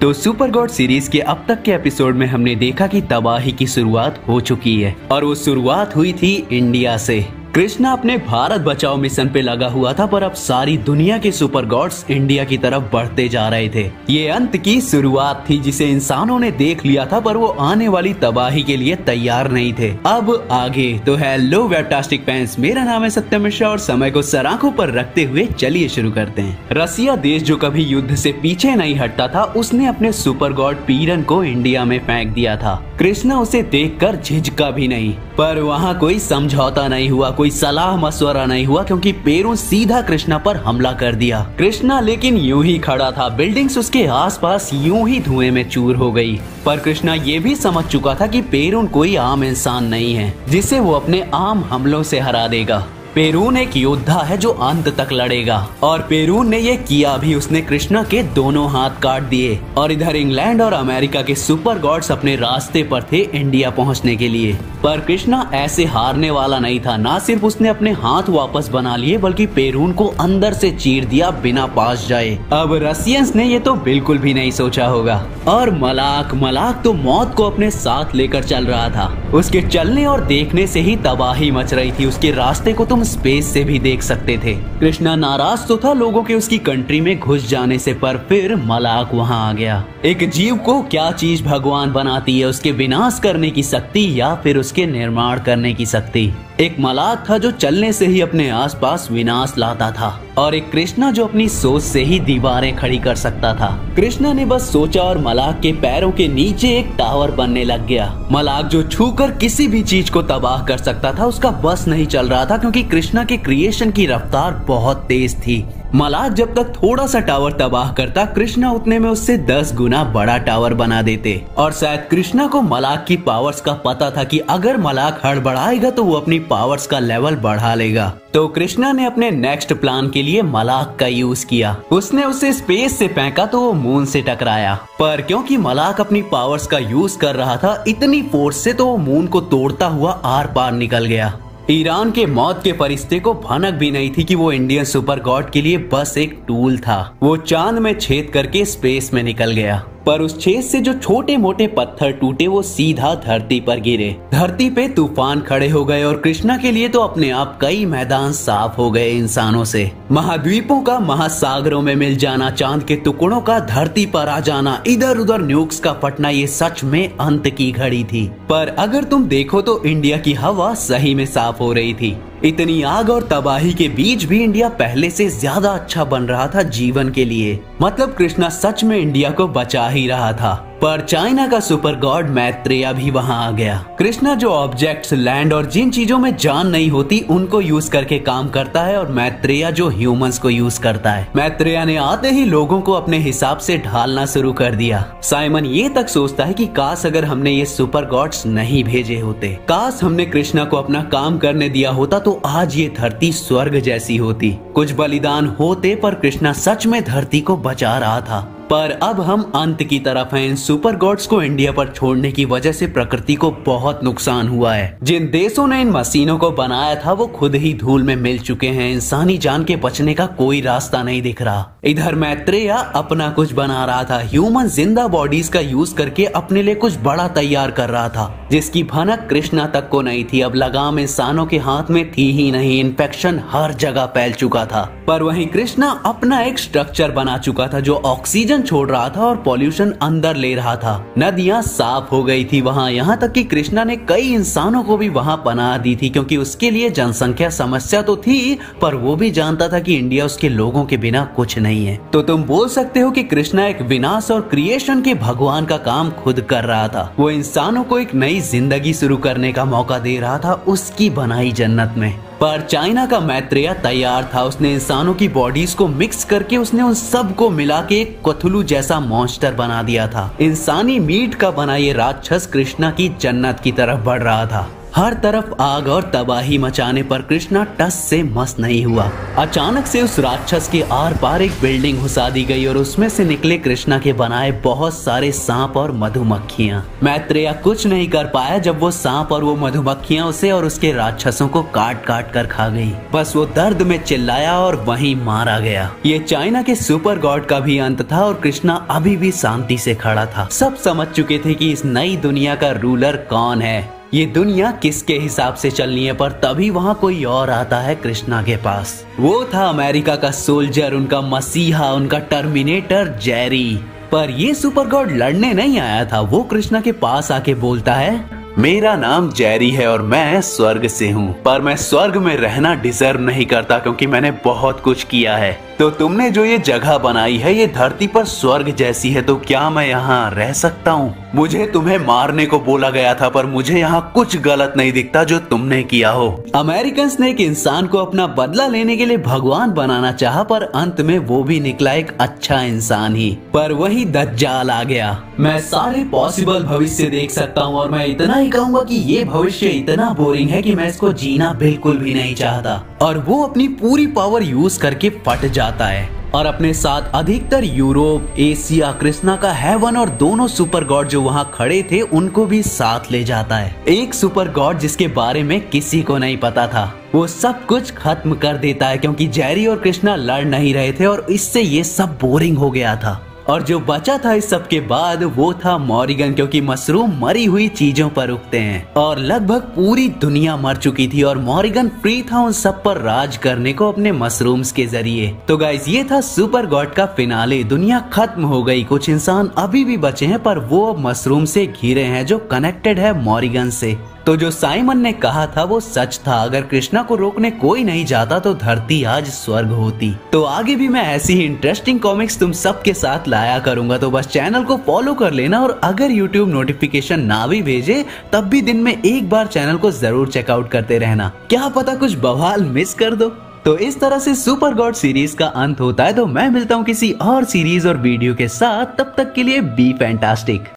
तो super God series के अब तक के एपिसोड में हमने देखा कि तबाही की शुरुआत हो चुकी है और वो शुरुआत हुई थी इंडिया से। कृष्णा अपने भारत बचाओ मिशन पे लगा हुआ था, पर अब सारी दुनिया के सुपर गॉड्स इंडिया की तरफ बढ़ते जा रहे थे। ये अंत की शुरुआत थी जिसे इंसानों ने देख लिया था, पर वो आने वाली तबाही के लिए तैयार नहीं थे। अब आगे तो हेलो वेबटास्टिक फैंस, मेरा नाम है सत्यम मिश्रा और समय को सर आंखों पर रखते हुए चलिए शुरू करते हैं। रसिया देश जो कभी युद्ध से पीछे नहीं हटता था, उसने अपने सुपर गॉड पीरन को इंडिया में फेंक दिया था। कृष्णा उसे देखकर झिझका भी नहीं, पर वहाँ कोई समझौता नहीं हुआ, कोई सलाह मशवरा नहीं हुआ, क्योंकि पेरू सीधा कृष्णा पर हमला कर दिया। कृष्णा लेकिन यूं ही खड़ा था, बिल्डिंग्स उसके आसपास यूं ही धुएं में चूर हो गई। पर कृष्णा ये भी समझ चुका था कि पेरून कोई आम इंसान नहीं है जिसे वो अपने आम हमलों से हरा देगा। पेरून एक योद्धा है जो अंत तक लड़ेगा, और पेरून ने ये किया भी। उसने कृष्णा के दोनों हाथ काट दिए और इधर इंग्लैंड और अमेरिका के सुपर गॉड्स अपने रास्ते पर थे इंडिया पहुंचने के लिए। पर कृष्णा ऐसे हारने वाला नहीं था। ना सिर्फ उसने अपने हाथ वापस बना लिए, बल्कि पेरून को अंदर से चीर दिया बिना पास जाए। अब रसियंस ने ये तो बिल्कुल भी नहीं सोचा होगा। और मलाक तो मौत को अपने साथ लेकर चल रहा था। उसके चलने और देखने से ही तबाही मच रही थी। उसके रास्ते को तुम स्पेस से भी देख सकते थे। कृष्णा नाराज तो था लोगों के उसकी कंट्री में घुस जाने से, पर फिर मलाक वहां आ गया। एक जीव को क्या चीज भगवान बनाती है, उसके विनाश करने की शक्ति या फिर उसके निर्माण करने की शक्ति। एक मलाक था जो चलने से ही अपने आसपास विनाश लाता था, और एक कृष्णा जो अपनी सोच से ही दीवारें खड़ी कर सकता था। कृष्णा ने बस सोचा और मलाक के पैरों के नीचे एक टावर बनने लग गया। मलाक जो छूकर किसी भी चीज को तबाह कर सकता था, उसका बस नहीं चल रहा था, क्योंकि कृष्णा के क्रिएशन की रफ्तार बहुत तेज थी। मलाक जब तक थोड़ा सा टावर तबाह करता, कृष्णा उतने में उससे 10 गुना बड़ा टावर बना देते। और शायद कृष्णा को मलाक की पावर्स का पता था कि अगर मलाक हड़बड़ाएगा तो वो अपनी पावर्स का लेवल बढ़ा लेगा। तो कृष्णा ने अपने नेक्स्ट प्लान के लिए मलाक का यूज किया। उसने उसे स्पेस से फेंका तो वो मून से टकराया, पर क्योंकि मलाक अपनी पावर्स का यूज कर रहा था इतनी फोर्स से, तो वो मून को तोड़ता हुआ आर पार निकल गया। ईरान के मौत के फरिश्ते को भनक भी नहीं थी कि वो इंडियन सुपर गॉड के लिए बस एक टूल था। वो चांद में छेद करके स्पेस में निकल गया, पर उस छेद से जो छोटे मोटे पत्थर टूटे वो सीधा धरती पर गिरे। धरती पे तूफान खड़े हो गए और कृष्णा के लिए तो अपने आप कई मैदान साफ हो गए इंसानों से। महाद्वीपों का महासागरों में मिल जाना, चांद के टुकड़ों का धरती पर आ जाना, इधर उधर न्यूक्स का फटना, ये सच में अंत की घड़ी थी। पर अगर तुम देखो तो इंडिया की हवा सही में साफ हो रही थी। इतनी आग और तबाही के बीच भी इंडिया पहले से ज्यादा अच्छा बन रहा था जीवन के लिए। मतलब कृष्णा सच में इंडिया को बचा ही रहा था। पर चाइना का सुपर गॉड मैत्रेय भी वहां आ गया। कृष्णा जो ऑब्जेक्ट्स, लैंड और जिन चीजों में जान नहीं होती उनको यूज करके काम करता है, और मैत्रेय जो ह्यूमंस को यूज करता है। मैत्रेय ने आते ही लोगों को अपने हिसाब से ढालना शुरू कर दिया। साइमन ये तक सोचता है कि काश अगर हमने ये सुपर गॉड्स नहीं भेजे होते, काश हमने कृष्णा को अपना काम करने दिया होता, तो आज ये धरती स्वर्ग जैसी होती। कुछ बलिदान होते, पर कृष्णा सच में धरती को बचा रहा था। पर अब हम अंत की तरफ हैं। इन सुपर गॉड्स को इंडिया पर छोड़ने की वजह से प्रकृति को बहुत नुकसान हुआ है। जिन देशों ने इन मशीनों को बनाया था वो खुद ही धूल में मिल चुके हैं। इंसानी जान के बचने का कोई रास्ता नहीं दिख रहा। इधर मैत्रेय अपना कुछ बना रहा था। ह्यूमन जिंदा बॉडीज का यूज करके अपने लिए कुछ बड़ा तैयार कर रहा था, जिसकी भनक कृष्णा तक को नहीं थी। अब लगाम इंसानों के हाथ में थी ही नहीं। इन्फेक्शन हर जगह फैल चुका था। पर वहीं कृष्णा अपना एक स्ट्रक्चर बना चुका था जो ऑक्सीजन छोड़ रहा था और पॉल्यूशन अंदर ले रहा था। नदियां साफ हो गई थी वहां, यहाँ तक कि कृष्णा ने कई इंसानों को भी वहां पनाह दी थी, क्योंकि उसके लिए जनसंख्या समस्या तो थी, पर वो भी जानता था कि इंडिया उसके लोगों के बिना कुछ नहीं है। तो तुम बोल सकते हो कि कृष्णा एक विनाश और क्रिएशन के भगवान का काम खुद कर रहा था। वो इंसानों को एक नई जिंदगी शुरू करने का मौका दे रहा था उसकी बनाई जन्नत में। पर चाइना का मैत्रेय तैयार था। उसने इंसानों की बॉडीज को मिक्स करके उसने उन सब को मिला के एक कथुलू जैसा मॉन्स्टर बना दिया था। इंसानी मीट का बना ये राक्षस कृष्णा की जन्नत की तरफ बढ़ रहा था। हर तरफ आग और तबाही मचाने पर कृष्णा टस से मस नहीं हुआ। अचानक से उस राक्षस के आर पार एक बिल्डिंग घुसा दी गई और उसमें से निकले कृष्णा के बनाए बहुत सारे सांप और मधुमक्खियां। मैत्रेय कुछ नहीं कर पाया जब वो सांप और वो मधुमक्खियां उसे और उसके राक्षसों को काट काट कर खा गई। बस वो दर्द में चिल्लाया और वहीं मारा गया। ये चाइना के सुपर गॉड का भी अंत था और कृष्णा अभी भी शांति से खड़ा था। सब समझ चुके थे कि इस नई दुनिया का रूलर कौन है, ये दुनिया किसके हिसाब से चलनी है। पर तभी वहाँ कोई और आता है कृष्णा के पास। वो था अमेरिका का सोल्जर, उनका मसीहा, उनका टर्मिनेटर जेरी। पर ये सुपर गॉड लड़ने नहीं आया था। वो कृष्णा के पास आके बोलता है, मेरा नाम जेरी है और मैं स्वर्ग से हूँ, पर मैं स्वर्ग में रहना डिजर्व नहीं करता क्योंकि मैंने बहुत कुछ किया है। तो तुमने जो ये जगह बनाई है ये धरती पर स्वर्ग जैसी है, तो क्या मैं यहाँ रह सकता हूँ? मुझे तुम्हें मारने को बोला गया था पर मुझे यहाँ कुछ गलत नहीं दिखता जो तुमने किया हो। अमेरिकन्स ने एक इंसान को अपना बदला लेने के लिए भगवान बनाना चाहा पर अंत में वो भी निकला एक अच्छा इंसान ही। पर वही दज्जाल आ गया। मैं सारे पॉसिबल भविष्य देख सकता हूँ और मैं इतना ही कहूँगा कि ये भविष्य इतना बोरिंग है कि मैं इसको जीना बिल्कुल भी नहीं चाहता। और वो अपनी पूरी पावर यूज करके फट जाता है और अपने साथ अधिकतर यूरोप, एशिया, कृष्णा का हेवन और दोनों सुपर गॉड जो वहाँ खड़े थे उनको भी साथ ले जाता है। एक सुपर गॉड जिसके बारे में किसी को नहीं पता था, वो सब कुछ खत्म कर देता है क्योंकि जेरी और कृष्णा लड़ नहीं रहे थे और इससे ये सब बोरिंग हो गया था। और जो बचा था इस सब के बाद वो था मॉरिगन, क्योंकि मशरूम मरी हुई चीजों पर उगते हैं और लगभग पूरी दुनिया मर चुकी थी और मॉरिगन फ्री था उन सब पर राज करने को अपने मशरूम्स के जरिए। तो गाइस ये था सुपर गॉड का फिनाले। दुनिया खत्म हो गई, कुछ इंसान अभी भी बचे हैं पर वो अब मशरूम से घिरे हैं जो कनेक्टेड है मॉरिगन से। तो जो साइमन ने कहा था वो सच था, अगर कृष्णा को रोकने कोई नहीं जाता तो धरती आज स्वर्ग होती। तो आगे भी मैं ऐसी ही इंटरेस्टिंग कॉमिक्स तुम सबके साथ लाया करूंगा, तो बस चैनल को फॉलो कर लेना और अगर यूट्यूब नोटिफिकेशन ना भी भेजे तब भी दिन में एक बार चैनल को जरूर चेकआउट करते रहना, क्या पता कुछ बवाल मिस कर दो। तो इस तरह से सुपर गॉड सीरीज का अंत होता है। तो मैं मिलता हूँ किसी और सीरीज और वीडियो के साथ, तब तक के लिए बी फैंटास्टिक।